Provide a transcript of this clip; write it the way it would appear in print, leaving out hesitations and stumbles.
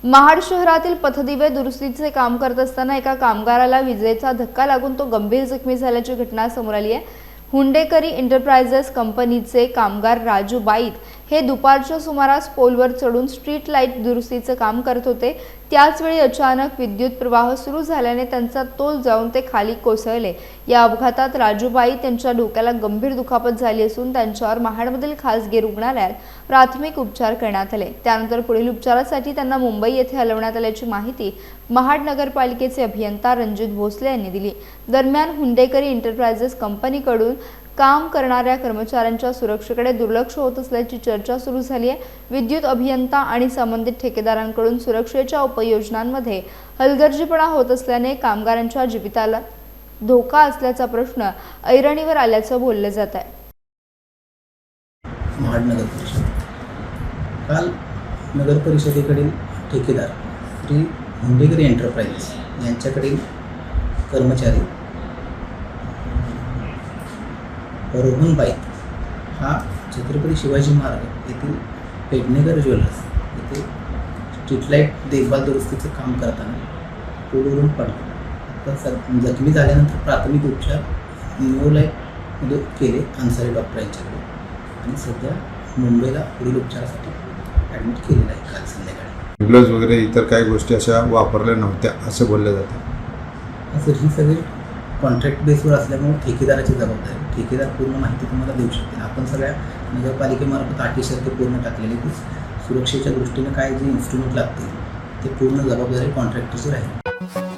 महाड शहरातील पथदिवे दुरुस्तीचे काम करत असताना एका कामगाराला विजेचा धक्का लागून तो गंभीर जखमी झाल्याची घटना समोर आली आहे। हुंडेकरी एंटरप्राइजेस कंपनीचे कामगार राजू बाईत हे दुपारच्या सुमारास पोलवर चढून स्ट्रीट लाईट दुरुस्तीचे काम करत होते। त्याचवेळी अचानक विद्युत प्रवाह सुरू झाल्याने त्यांचा तोल जाऊन ते खाली कोसळले। या अपघातात राजू बाईत यांच्या डोक्याला गंभीर दुखापत झाली असून त्यांच्यावर महाडमधील खासगी रुग्णालयात प्राथमिक उपचार करण्यात आले। त्यानंतर पुढील उपचारासाठी त्यांना मुंबई येथे हलवण्यात आल्याची माहिती महाड नगरपालिकेचे अभियंता रणजित भोसले यांनी दिली। दरम्यान हुंडेकरी एंटरप्राइजेस कंपनीकडून काम करणाऱ्या कर्मचाऱ्यांच्या सुरक्षेकडे दुर्लक्ष होत असल्याची चर्चा सुरू झाली आहे। विद्युत अभियंता आणि संबंधित ठेकेदारांकडून सुरक्षेच्या उपाययोजनांमध्ये हलगर्जीपणा होत असल्याने कामगारांच्या जीविताला धोका असल्याचा प्रश्न ऐरणीवर आल्याचं बोललं जात आहे। महाड नगर परिषद काल नगर परिषदेकडील ठेकेदार श्री हुंडेकरी एंटरप्राइजेस यांच्याकडील कर्मचारी रोहन बाईत हा छत्रपती शिवाजी महाराज येथील पेडणेकर ज्वेलर्स येथे स्ट्रीट लाईट देखभाल दुरुस्तीचे काम करताना पोलवरून पडला। तर जखमी झाल्यानंतर प्राथमिक उपचार न्यू लाईफमध्ये केले अन्सारी डॉक्टर यांच्याकडे आणि सध्या मुंबईला पुढील उपचारासाठी ॲडमिट केलेलं आहे। काल संध्याकाळी ग्लव्ज वगैरे इतर काही गोष्टी अशा वापरल्या नव्हत्या असे बोलले जाते। असं ही सगळी कॉन्ट्रॅक्ट बेसवर असल्यामुळे ठेकेदाराची जबाबदारी, ठेकेदार पूर्ण माहिती तुम्हाला देऊ शकते। आपण सगळ्या नगरपालिकेमार्फत अटीशर्ती पूर्ण टाकलेली की सुरक्षेच्या दृष्टीने काय जे इन्स्ट्रुमेंट लागतील ते पूर्ण जबाबदारी कॉन्ट्रॅक्टरची राहील।